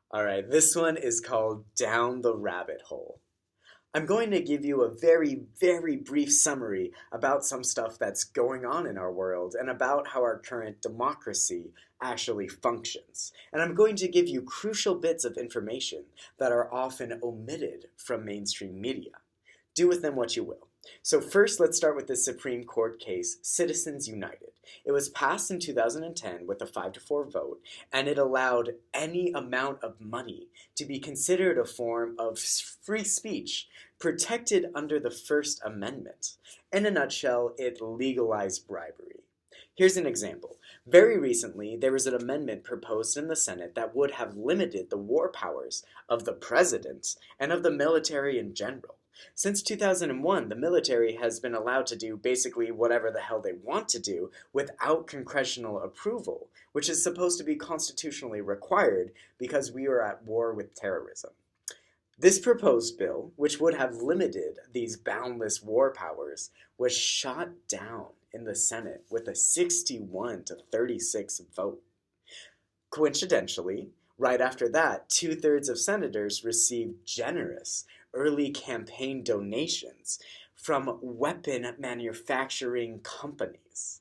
All right, this one is called Down the Rabbit Hole. I'm going to give you a very, very brief summary about some stuff that's going on in our world and about how our current democracy actually functions. And I'm going to give you crucial bits of information that are often omitted from mainstream media. Do with them what you will. So first, let's start with the Supreme Court case, Citizens United. It was passed in 2010 with a 5-4 vote, and it allowed any amount of money to be considered a form of free speech protected under the First Amendment. In a nutshell, it legalized bribery. Here's an example. Very recently, there was an amendment proposed in the Senate that would have limited the war powers of the president and of the military in general. Since 2001, the military has been allowed to do basically whatever the hell they want to do without congressional approval, which is supposed to be constitutionally required because we are at war with terrorism. This proposed bill, which would have limited these boundless war powers, was shot down in the Senate with a 61-36 vote. Coincidentally, right after that, 2/3 of senators received generous early campaign donations from weapon manufacturing companies.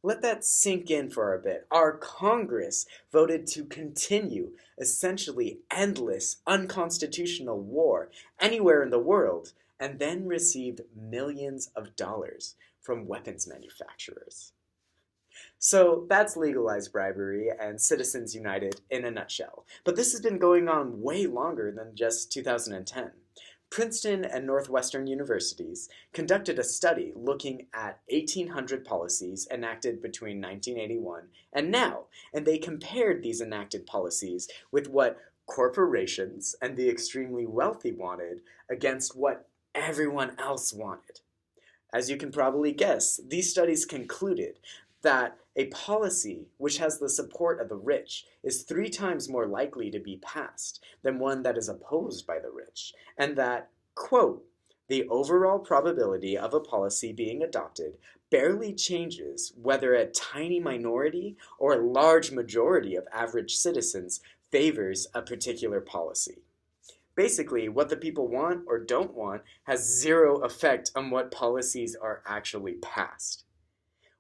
Let that sink in for a bit. Our Congress voted to continue essentially endless, unconstitutional war anywhere in the world, and then received millions of dollars from weapons manufacturers. So that's legalized bribery and Citizens United in a nutshell. But this has been going on way longer than just 2010. Princeton and Northwestern universities conducted a study looking at 1,800 policies enacted between 1981 and now, and they compared these enacted policies with what corporations and the extremely wealthy wanted against what everyone else wanted. As you can probably guess, these studies concluded that a policy which has the support of the rich is 3 times more likely to be passed than one that is opposed by the rich, and that, quote, the overall probability of a policy being adopted barely changes whether a tiny minority or a large majority of average citizens favors a particular policy. Basically, what the people want or don't want has zero effect on what policies are actually passed.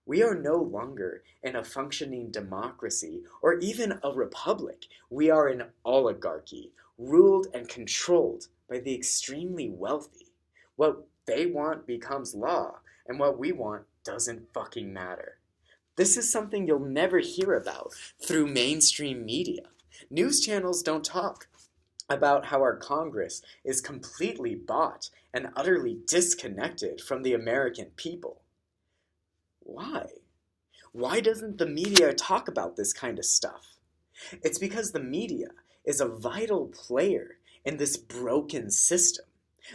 We are no longer in a functioning democracy or even a republic. We are an oligarchy, ruled and controlled by the extremely wealthy. What they want becomes law, and what we want doesn't fucking matter. This is something you'll never hear about through mainstream media. News channels don't talk about how our Congress is completely bought and utterly disconnected from the American people. Why? Why doesn't the media talk about this kind of stuff? It's because the media is a vital player in this broken system.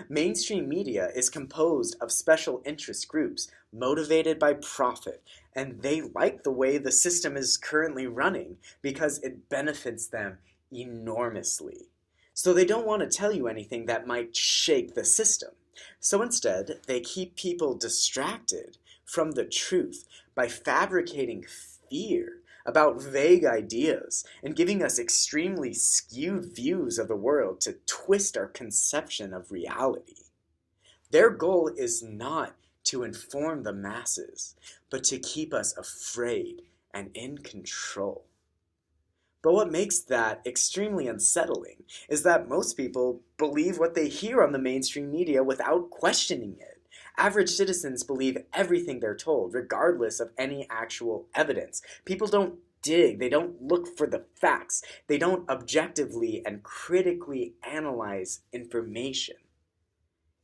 Mainstream media is composed of special interest groups motivated by profit, and they like the way the system is currently running because it benefits them enormously. So they don't want to tell you anything that might shake the system. So instead, they keep people distracted from the truth by fabricating fear about vague ideas and giving us extremely skewed views of the world to twist our conception of reality. Their goal is not to inform the masses, but to keep us afraid and in control. But what makes that extremely unsettling is that most people believe what they hear on the mainstream media without questioning it. Average citizens believe everything they're told, regardless of any actual evidence. People don't dig, they don't look for the facts, they don't objectively and critically analyze information.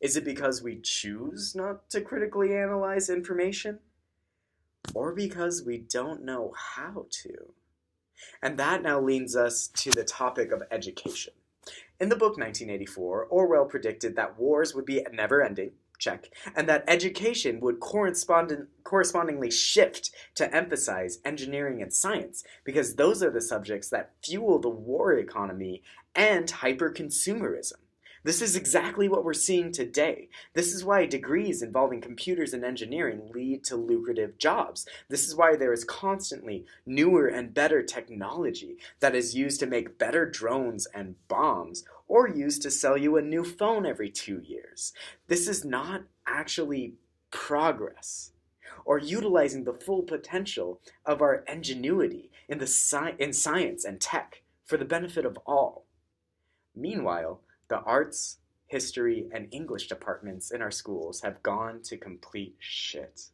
Is it because we choose not to critically analyze information? Or because we don't know how to? And that now leads us to the topic of education. In the book 1984, Orwell predicted that wars would be never-ending, check, and that education would correspondingly shift to emphasize engineering and science, because those are the subjects that fuel the war economy and hyper-consumerism. This is exactly what we're seeing today. This is why degrees involving computers and engineering lead to lucrative jobs. This is why there is constantly newer and better technology that is used to make better drones and bombs, or used to sell you a new phone every 2 years. This is not actually progress or utilizing the full potential of our ingenuity in science and tech for the benefit of all. Meanwhile, the arts, history, and English departments in our schools have gone to complete shit.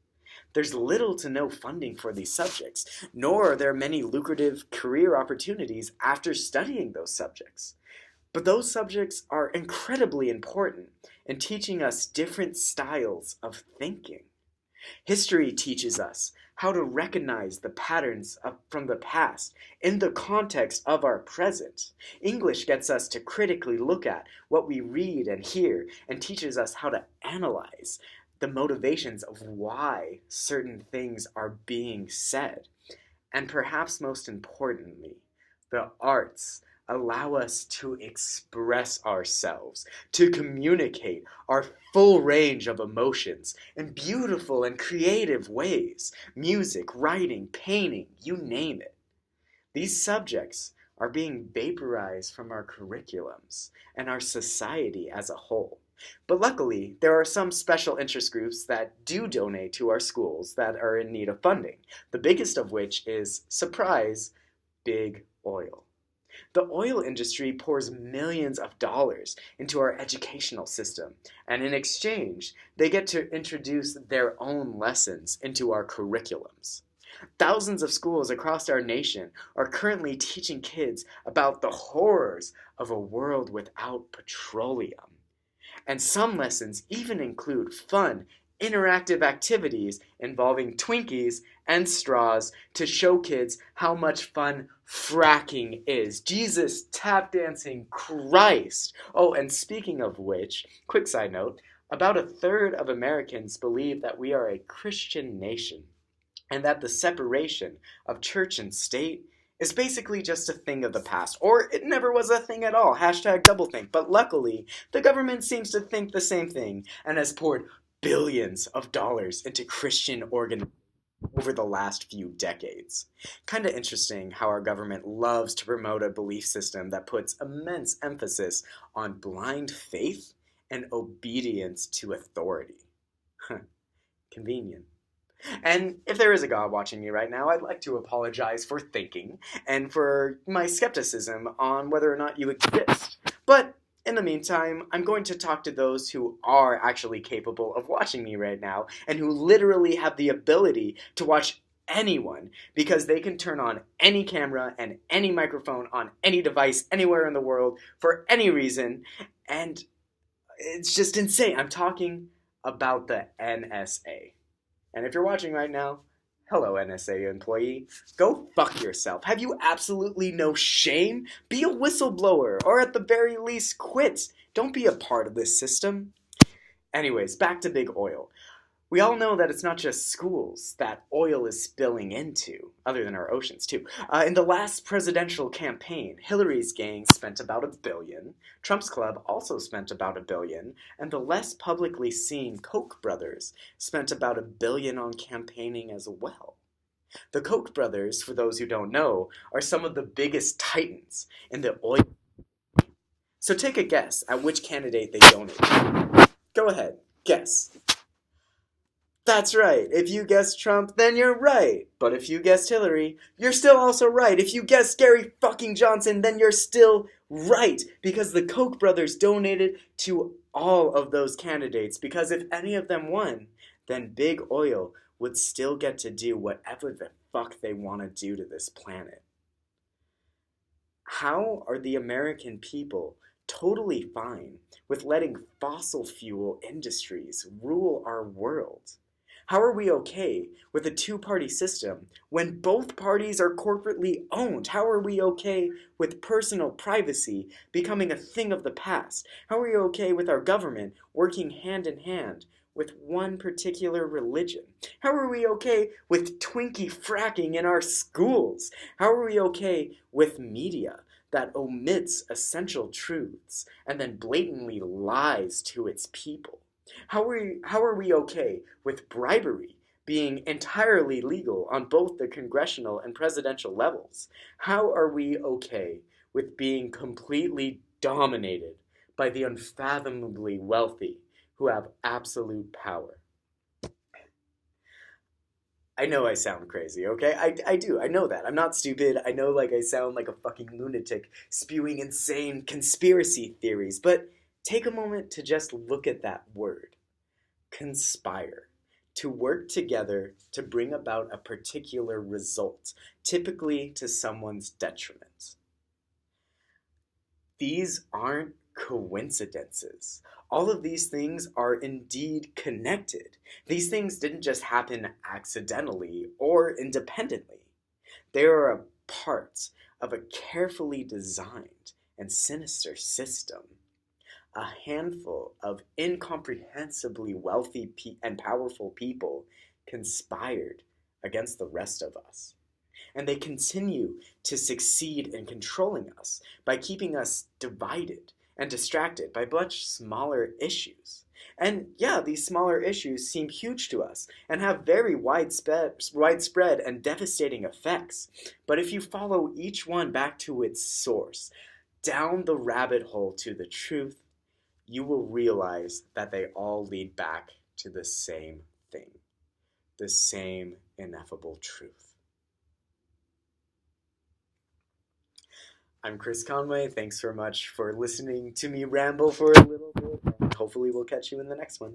There's little to no funding for these subjects, nor are there many lucrative career opportunities after studying those subjects. But those subjects are incredibly important in teaching us different styles of thinking. History teaches us how to recognize the patterns from the past in the context of our present. English gets us to critically look at what we read and hear and teaches us how to analyze the motivations of why certain things are being said. And perhaps most importantly, the arts allow us to express ourselves, to communicate our full range of emotions in beautiful and creative ways. Music, writing, painting, you name it. These subjects are being vaporized from our curriculums and our society as a whole. But luckily, there are some special interest groups that do donate to our schools that are in need of funding, the biggest of which is, surprise, big oil. The oil industry pours millions of dollars into our educational system, and in exchange, they get to introduce their own lessons into our curriculums. Thousands of schools across our nation are currently teaching kids about the horrors of a world without petroleum. And some lessons even include fun, interactive activities involving Twinkies and straws to show kids how much fun fracking is. Jesus tap dancing Christ. Oh, and speaking of which, quick side note, about a third of Americans believe that we are a Christian nation and that the separation of church and state is basically just a thing of the past, or it never was a thing at all. Hashtag doublethink. But luckily, the government seems to think the same thing and has poured billions of dollars into Christian organizations over the last few decades. Kinda interesting how our government loves to promote a belief system that puts immense emphasis on blind faith and obedience to authority. Convenient. And if there is a God watching me right now, I'd like to apologize for thinking and for my skepticism on whether or not you exist. But in the meantime, I'm going to talk to those who are actually capable of watching me right now and who literally have the ability to watch anyone because they can turn on any camera and any microphone on any device anywhere in the world for any reason. And it's just insane. I'm talking about the NSA. And if you're watching right now, hello NSA employee, go fuck yourself. Have you absolutely no shame? Be a whistleblower, or at the very least quit. Don't be a part of this system. Anyways, back to big oil. We all know that it's not just schools that oil is spilling into, other than our oceans too. In the last presidential campaign, Hillary's gang spent about $1 billion, Trump's club also spent about $1 billion, and the less publicly seen Koch brothers spent about $1 billion on campaigning as well. The Koch brothers, for those who don't know, are some of the biggest titans in the oil. So take a guess at which candidate they donated. Go ahead, guess. That's right. If you guessed Trump, then you're right. But if you guessed Hillary, you're still also right. If you guessed Gary fucking Johnson, then you're still right. Because the Koch brothers donated to all of those candidates. Because if any of them won, then big oil would still get to do whatever the fuck they want to do to this planet. How are the American people totally fine with letting fossil fuel industries rule our world? How are we okay with a two-party system when both parties are corporately owned? How are we okay with personal privacy becoming a thing of the past? How are we okay with our government working hand in hand with one particular religion? How are we okay with Twinkie fracking in our schools? How are we okay with media that omits essential truths and then blatantly lies to its people? How are we okay with bribery being entirely legal on both the congressional and presidential levels? How are we okay with being completely dominated by the unfathomably wealthy who have absolute power? I know I sound crazy, okay? I do. I know that. I'm not stupid. I know, like, I sound like a fucking lunatic spewing insane conspiracy theories, but take a moment to just look at that word, conspire. To work together to bring about a particular result, typically to someone's detriment. These aren't coincidences. All of these things are indeed connected. These things didn't just happen accidentally or independently. They are a part of a carefully designed and sinister system. A handful of incomprehensibly wealthy and powerful people conspired against the rest of us. And they continue to succeed in controlling us by keeping us divided and distracted by much smaller issues. And yeah, these smaller issues seem huge to us and have very widespread and devastating effects. But if you follow each one back to its source, down the rabbit hole to the truth, you will realize that they all lead back to the same thing, the same ineffable truth. I'm Chris Conway. Thanks so much for listening to me ramble for a little bit, and hopefully we'll catch you in the next one.